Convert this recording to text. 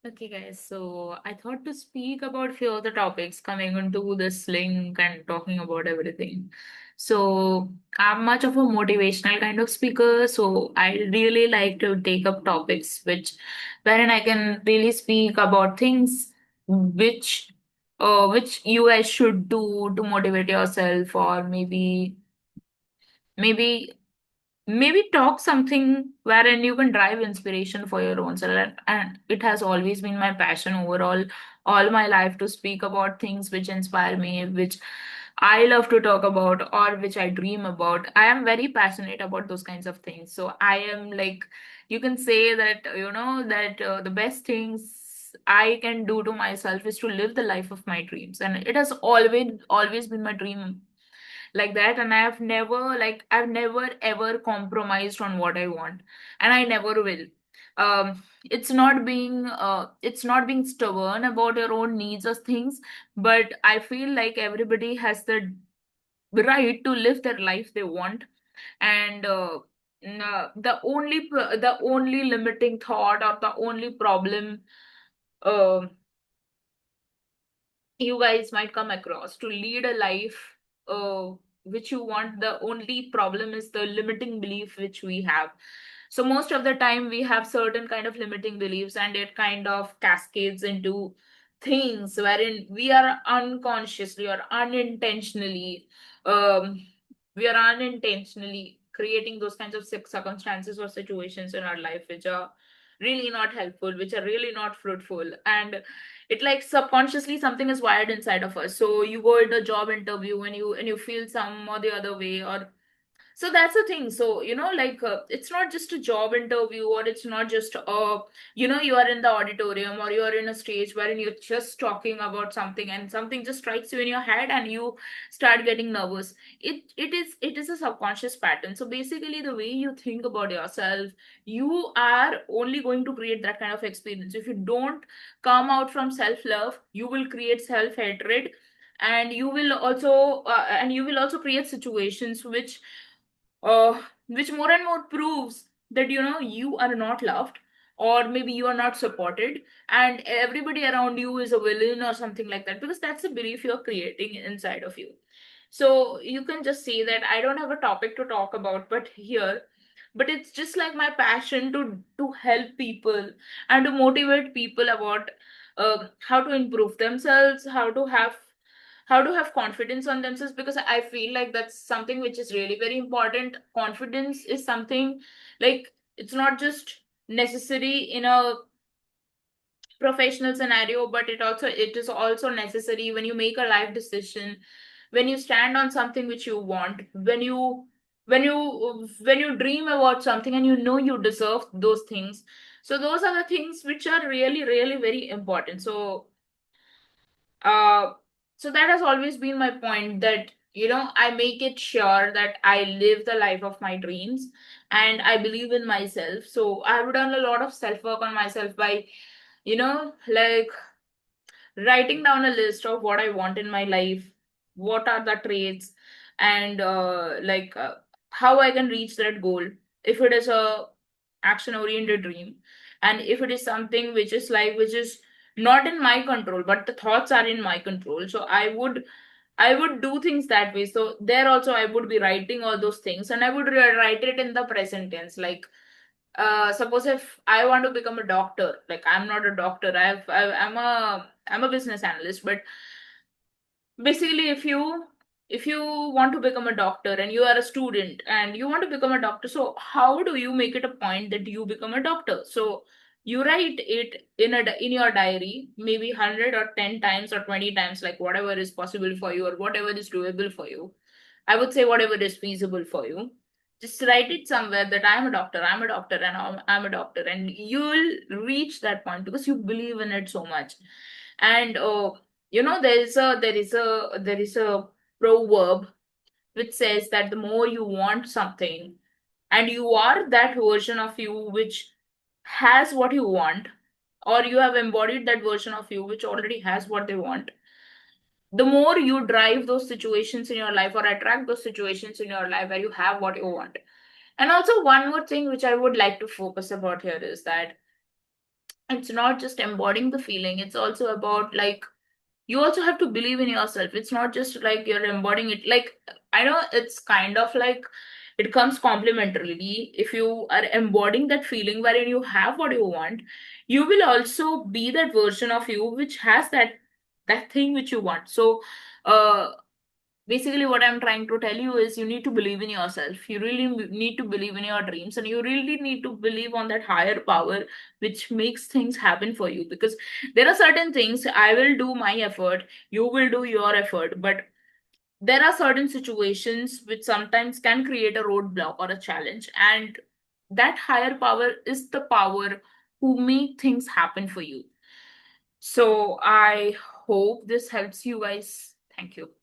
Okay, guys. So I thought to speak about few of the topics coming into this link and talking about everything. So I'm much of a motivational kind of speaker. So I really like to take up topics wherein I can really speak about things which you guys should do to motivate yourself, or maybe maybe talk something wherein you can drive inspiration for your own self. And it has always been my passion overall, all my life, to speak about things which inspire me, which I love to talk about, or which I dream about. I am very passionate about those kinds of things. So I am like, you can say that, that the best things I can do to myself is to live the life of my dreams. And it has always been my dream like that. And I've never ever compromised on what I want, and I never will. It's not being stubborn about your own needs or things, but I feel like everybody has the right to live their life they want. And the only limiting thought, or the only problem uh, you guys might come across to lead a life uh, which you want, the only problem is the limiting belief which we have. So most of the time we have certain kind of limiting beliefs, and it kind of cascades into things wherein we are unconsciously or unintentionally um, we are unintentionally creating those kinds of circumstances or situations in our life which are really not helpful, which are really not fruitful. And it, like, subconsciously something is wired inside of us. So you go into a job interview and you feel some or the other way, or so that's the thing. So it's not just a job interview, or it's not just you are in the auditorium, or you are in a stage wherein you're just talking about something and something just strikes you in your head and you start getting nervous. It is a subconscious pattern. So basically, the way you think about yourself, you are only going to create that kind of experience. If you don't come out from self love, you will create self hatred. And you will also create situations which more and more proves that you are not loved, or maybe you are not supported, and everybody around you is a villain or something like that, because that's the belief you're creating inside of you. So you can just say that I don't have a topic to talk about but it's just like my passion to help people and to motivate people about how to improve themselves, how to have confidence on themselves, because I feel like that's something which is really very important. Confidence is something, like, it's not just necessary in a professional scenario, but it is also necessary when you make a life decision, when you stand on something which you want, when you dream about something and you know you deserve those things. So those are the things which are really really very important. Uh, so that has always been my point, that I make it sure that I live the life of my dreams, and I believe in myself. So I've done a lot of self work on myself by like writing down a list of what I want in my life, what are the traits, and how I can reach that goal. If it is a action oriented dream, and if it is something which is not in my control, but the thoughts are in my control, so I would do things that way. So there also I would be writing all those things, and I would write it in the present tense. Like, suppose if I want to become a doctor, like, I'm not a doctor. I'm a business analyst, but basically, if you want to become a doctor and you are a student and you want to become a doctor, so how do you make it a point that you become a doctor? So you write it in your diary, maybe 100 or 10 times or 20 times, like whatever is possible for you or whatever is doable for you. I would say whatever is feasible for you. Just write it somewhere that I'm a doctor, and I'm a doctor, and you'll reach that point because you believe in it so much. And there is a proverb which says that the more you want something, and you are that version of you which has what you want, or you have embodied that version of you which already has what they want, the more you drive those situations in your life or attract those situations in your life where you have what you want. And also, one more thing which I would like to focus about here is that It's not just embodying the feeling, it's also about like you also have to believe in yourself. It's not just like you're embodying it. Like, I know it's kind of like it comes complementarily. If you are embodying that feeling wherein you have what you want, you will also be that version of you which has that thing which you want. So uh basically what I'm trying to tell you is you need to believe in yourself. You really need to believe in your dreams, and you really need to believe on that higher power which makes things happen for you. Because there are certain things, I will do my effort, you will do your effort, but there are certain situations which sometimes can create a roadblock or a challenge, and that higher power is the power who make things happen for you. So I hope this helps you guys. Thank you.